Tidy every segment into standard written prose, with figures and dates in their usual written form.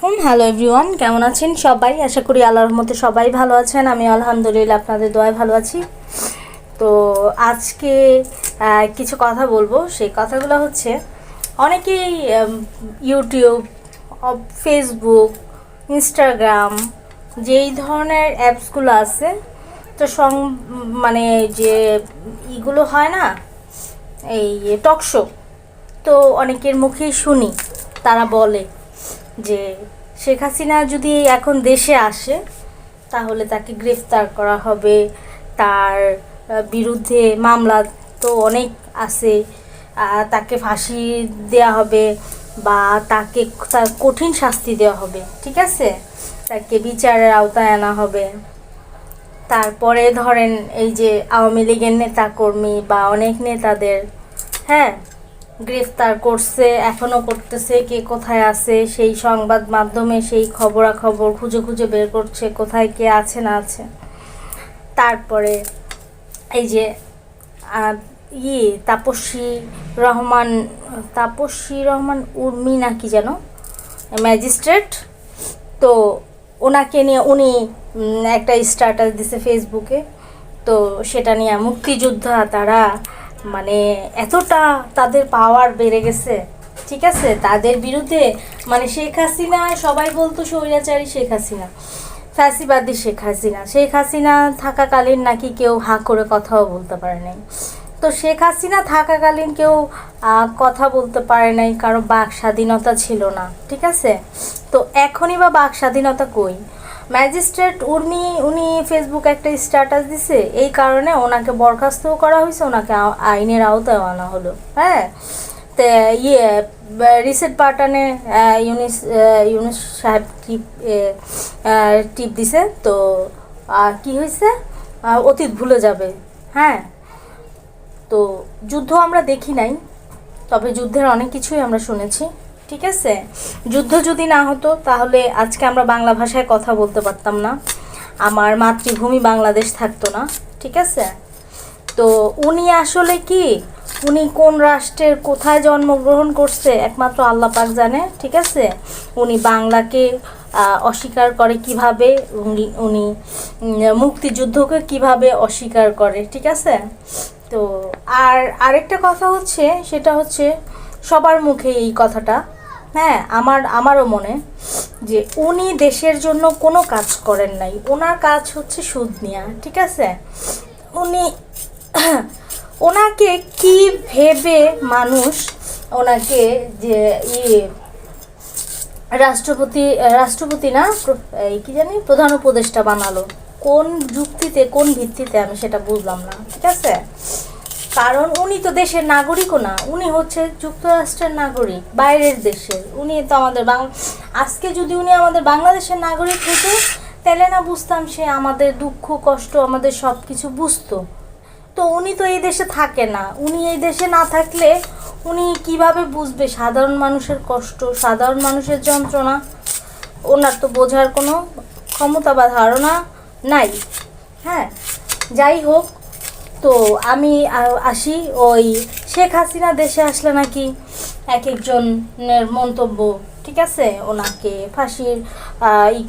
আলাইকুম। Hello everyone, কেমন আছেন সবাই? আশা করি আল্লাহর রহমতে সবাই ভালো আছেন। আমি আলহামদুলিল্লাহ আপনাদের দোয়ায় ভালো আছি। তো আজকে কিছু কথা বলবো। সেই কথাগুলো হচ্ছে, অনেকেই ইউটিউব, ফেসবুক, ইনস্টাগ্রাম, যেই ধরনের অ্যাপসগুলো আছে, তো মানে যে ইগুলো হয় না, এই টক শো, তো অনেকের মুখেই শুনি তারা বলে যে শেখ হাসিনা যদি এখন দেশে আসে তাহলে তাকে গ্রেফতার করা হবে, তার বিরুদ্ধে মামলা তো অনেক আছে, তাকে ফাঁসি দেওয়া হবে বা তাকে তার কঠিন শাস্তি দেওয়া হবে, ঠিক আছে, তাকে বিচারের আওতায় আনা হবে। তারপরে ধরেন এই যে আওয়ামী লীগের নেতাকর্মী বা অনেক নেতাদের, হ্যাঁ, গ্রেফতার করছে, এখনও করতেছে, কে কোথায় আছে সেই সংবাদ মাধ্যমে সেই খবরাখবর খুঁজে খুঁজে বের করছে কোথায় কে আছে না আছে। তারপরে এই যে তাপসী রহমান উর্মি নাকি যেন ম্যাজিস্ট্রেট, তো ওনাকে নিয়ে উনি একটা স্ট্যাটাস দিছে ফেসবুকে। তো সেটা নিয়ে মুক্তিযোদ্ধা তারা মানে এতটা তাদের পাওয়ার বেড়ে গেছে, ঠিক আছে, তাদের বিরুদ্ধে মানে শেখ হাসিনা, সবাই বলতো স্বৈরাচারী শেখ হাসিনা, ফ্যাসিবাদী শেখ হাসিনা থাকাকালীন নাকি কেউ হাঁ করে কথাও বলতে পারে নাই। তো শেখ হাসিনা থাকাকালীন কেউ কথা বলতে পারে নাই, কারো বাক স্বাধীনতা ছিল না, ঠিক আছে। তো এখনই বা বাক স্বাধীনতা কই? ম্যাজিস্ট্রেট উর্মি উনি ফেসবুকে একটা স্ট্যাটাস দিছে, এই কারণে ওনাকে বরখাস্তও করা হয়েছে, ওনাকে আইনের আওতায় আনা হলো। হ্যাঁ, তো রিসেট পাঠানে ইউনিস সাহেব টিপ দিছে, তো কি হয়েছে, অতীত ভুলে যাবে। হ্যাঁ, তো যুদ্ধ আমরা দেখি নাই, তবে যুদ্ধের অনেক কিছুই আমরা শুনেছি, ঠিক আছে। যুদ্ধ যদি না হতো তাহলে আজকে আমরা বাংলা ভাষায় কথা বলতে পারতাম না, আমার মাতৃভূমি বাংলাদেশ থাকতো না, ঠিক আছে। তো উনি আসলে কি, উনি কোন রাষ্ট্রের কোথায় জন্মগ্রহণ করছে একমাত্র আল্লাহ পাক জানে, ঠিক আছে। উনি বাংলাকে অস্বীকার করে কিভাবে, উনি মুক্তিযুদ্ধকে কিভাবে অস্বীকার করে, ঠিক আছে। তো আরেকটা কথা হচ্ছে, সেটা হচ্ছে সবার মুখে এই কথাটা, হ্যাঁ, আমারও মনে, যে উনি দেশের জন্য কোনো কাজ করেন নাই, ওনার কাজ হচ্ছে সুদ নেওয়া, ঠিক আছে। উনি ওনাকে কি ভেবে মানুষ ওনাকে যে রাষ্ট্রপতি না, কি জানি, প্রধান উপদেষ্টা বানালো, কোন যুক্তিতে, কোন ভিত্তিতে, আমি সেটা বুঝলাম না, ঠিক আছে। কারণ উনি তো দেশের নাগরিকও না, উনি হচ্ছে যুক্তরাষ্ট্রের নাগরিক, বাইরের দেশের। উনি তো আমাদের আজকে যদি উনি আমাদের বাংলাদেশের নাগরিক হতো, তাহলে না বুঝতাম সে আমাদের দুঃখ কষ্ট, আমাদের সব কিছু বুঝতো। তো উনি তো এই দেশে থাকে না, উনি এই দেশে না থাকলে উনি কিভাবে বুঝবে সাধারণ মানুষের কষ্ট, সাধারণ মানুষের যন্ত্রণা? ওনার তো বোঝার কোনো ক্ষমতা বা ধারণা নাই। হ্যাঁ, যাই হোক, তো আমি আসি, ওই শেখ হাসিনা দেশে আসলে নাকি এক একজনের মন্তব্য, ঠিক আছে, ওনাকে ফাঁসির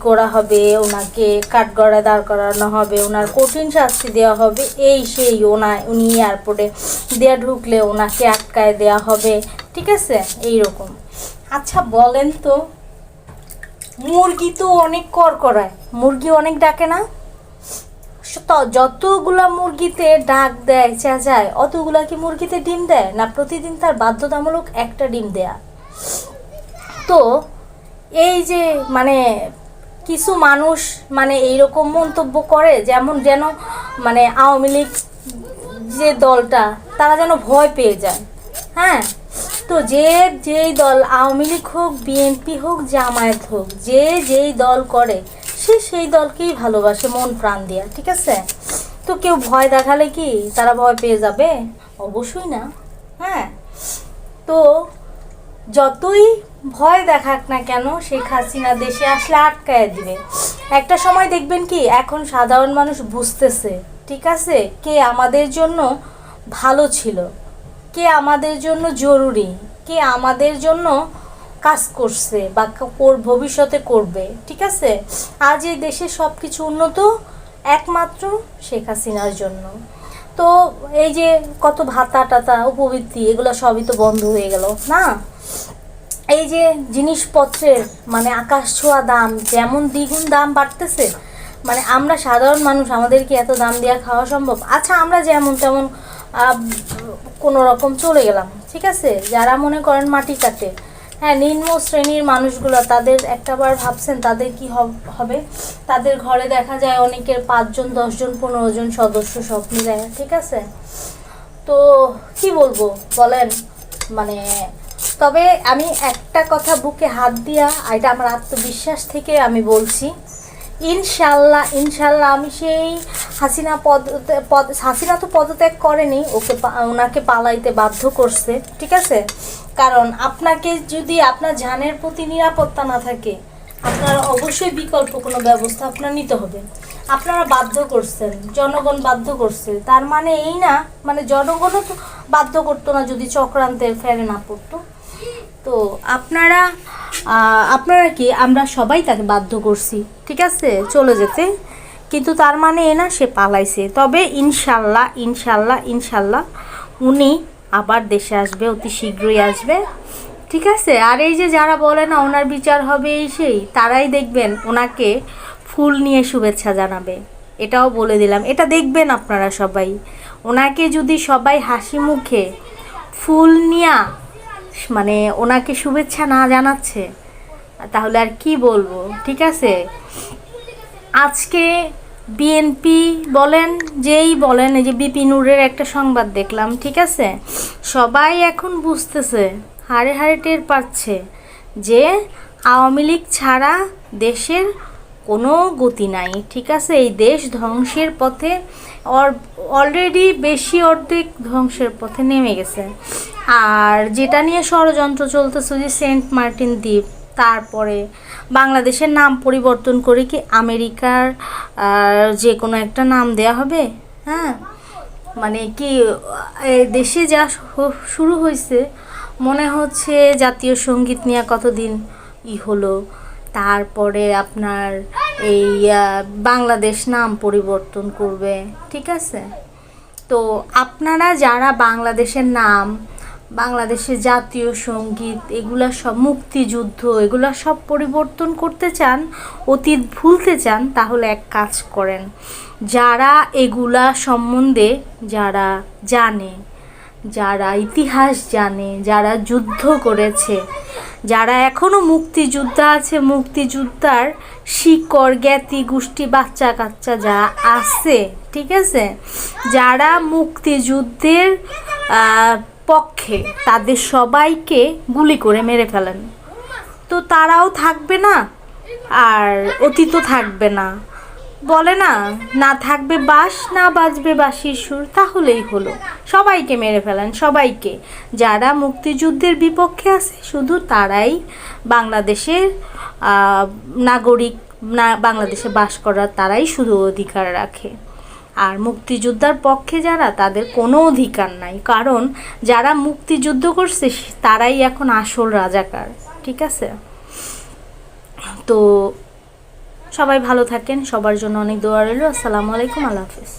করা হবে, ওনাকে কাঠগড়ায় দাঁড় করানো হবে, ওনার কঠিন শাস্তি দেওয়া হবে, এই সেই, উনি এয়ারপোর্টে ঢুকলে ওনাকে আটকায় দেওয়া হবে, ঠিক আছে, এইরকম। আচ্ছা বলেন তো, মুরগি তো অনেক কড়ায়, মুরগি অনেক ডাকে না? যতগুলা মুরগিতে ডাক দেয়, চেঁচায়, অতগুলা কি মুরগিতে ডিম দেয় না? প্রতিদিন তার বাধ্যতামূলক একটা ডিম দেয়া। তো এই যে মানে কিছু মানুষ মানে এইরকম মন্তব্য করে, যেন মানে আওয়ামী লীগ যে দলটা, তারা যেন ভয় পেয়ে যায়। হ্যাঁ, তো যেই দল, আওয়ামী লীগ হোক, বিএনপি হোক, জামায়াত হোক, যেই দল করে সে সেই দলকেই ভালোবাসে মন প্রাণ দিয়া, ঠিক আছে। তো কেউ ভয় দেখালে কি তারা ভয় পেয়ে যাবে? অবশ্যই না। হ্যাঁ, তো যতই ভয় দেখাক না কেন, শেখ হাসিনা দেশে আসলে আটকায় দিবে। একটা সময় দেখবেন কি, এখন সাধারণ মানুষ বুঝতেছে, ঠিক আছে, কে আমাদের জন্য ভালো ছিল, কে আমাদের জন্য জরুরি, কে আমাদের জন্য কাজ করছে বা ভবিষ্যতে করবে, ঠিক আছে। আজ এই দেশে সব কিছু উন্নত একমাত্র শেখ হাসিনার জন্য। তো এই যে কত ভাতা টাতা উপবৃত্তি এগুলো সবই তো বন্ধ হয়ে গেল না। এই যে জিনিসপত্রের মানে আকাশ ছোঁয়া দাম, যেমন দ্বিগুণ দাম বাড়তেছে, মানে আমরা সাধারণ মানুষ, আমাদের কি এত দাম দেওয়া খাওয়া সম্ভব? আচ্ছা, আমরা যেমন তেমন কোনো রকম চলে গেলাম, ঠিক আছে। যারা মনে করেন মাটি কাটে, হ্যাঁ, নিম্ন শ্রেণীর মানুষগুলো, তাদের একটাবার ভাবছেন তাদের কি হবে? তাদের ঘরে দেখা যায় অনেকের 5 জন 10 জন 15 জন সদস্য সব মিলে, ঠিক আছে। তো কি বলবো বলেন, মানে তবে আমি একটা কথা বুকে হাত দিয়া, এটা আমার আত্মবিশ্বাস থেকে আমি বলছি, ইনশাল্লাহ ইনশাল্লাহ আমি সেই হাসিনা তো পদত্যাগ করেনি, ওনাকে পালাইতে বাধ্য করছে, ঠিক আছে। কারণ আপনাকে যদি আপনার জানের প্রতি নিরাপত্তা না থাকে, আপনার অবশ্যই বিকল্প কোনো ব্যবস্থা আপনার নিতে হবে। আপনারা বাধ্য করছেন, জনগণ বাধ্য করছে, তার মানে এই না মানে জনগণও তো বাধ্য করতো না যদি চক্রান্তের ফেরে না পড়তো। তো আপনারা কি, আমরা সবাই তাকে বাধ্য করছি, ঠিক আছে, চলে যেতে, কিন্তু তার মানে এ না সে পালাইছে। তবে ইনশাল্লাহ ইনশাল্লাহ ইনশাল্লাহ উনি আবার দেশে আসবে, অতি শীঘ্রই আসবে, ঠিক আছে। আর এই যে যারা বলে না ওনার বিচার হবে এই সেই, তারাই দেখবেন ওনাকে ফুল নিয়ে শুভেচ্ছা জানাবে, এটাও বলে দিলাম। এটা দেখবেন আপনারা সবাই, ওনাকে যদি সবাই হাসি মুখে ফুল নিয়ে মানে ওনাকে শুভেচ্ছা না জানাচ্ছে, তাহলে আর কি বলবো, ঠিক আছে। আজকে বিএনপি বলেন, যেই বলেন, এই যে বিপিনুরের একটা সংবাদ দেখলাম, ঠিক আছে, সবাই এখন বুঝতেছে, হাড়ে হাড়ে টের পাচ্ছে যে আওয়ামী লীগ ছাড়া দেশের কোনো গতি নাই, ঠিক আছে। এই দেশ ধ্বংসের পথে, অলরেডি বেশি অর্ধেক ধ্বংসের পথে নেমে গেছে। আর যেটা নিয়ে ষড়যন্ত্র চলতেছে যে সেন্ট মার্টিন দ্বীপ, তারপরে বাংলাদেশের নাম পরিবর্তন করে কি আমেরিকার যে কোনো একটা নাম দেয়া হবে? হ্যাঁ, মানে কি দেশে যা শুরু হয়েছে, মনে হচ্ছে জাতীয় সঙ্গীত নিয়ে কতদিন হলো, তারপরে আপনার এই বাংলাদেশ নাম পরিবর্তন করবে, ঠিক আছে। তো আপনারা যারা বাংলাদেশের নাম, বাংলাদেশের জাতীয় সঙ্গীত, এগুলা সব, মুক্তিযুদ্ধ, এগুলা সব পরিবর্তন করতে চান, অতীত ভুলতে চান, তাহলে এক কাজ করেন, যারা এগুলা সম্বন্ধে যারা জানে, যারা ইতিহাস জানে, যারা যুদ্ধ করেছে, যারা এখনও মুক্তিযোদ্ধা আছে, মুক্তিযোদ্ধার শিকড় জ্ঞাতি গোষ্ঠী বাচ্চা কাচ্চা যা আছে, ঠিক আছে, যারা মুক্তিযুদ্ধের পক্ষে, তাদের সবাইকে গুলি করে মেরে ফেলেন, তো তারাও থাকবে না আর অতীতও থাকবে না। বলে না, না থাকবে বাঁশ, না বাজবে বাঁশির সুর, তাহলেই হলো। সবাইকে মেরে ফেলেন, সবাইকে। যারা মুক্তিযুদ্ধের বিপক্ষে আছে শুধু তারাই বাংলাদেশের নাগরিক, না বাংলাদেশে বাস করার তারাই শুধু অধিকার রাখে। আর মুক্তিযোদ্ধার পক্ষে যারা, তাদের কোনো অধিকার নাই, কারণ যারা মুক্তিযুদ্ধ করছে তারাই এখন আসল রাজাকার, ঠিক আছে। তো সবাই ভালো থাকেন, সবার জন্য অনেক দোয়া রইল। আসসালামু আলাইকুম, আল্লাহ হাফেজ।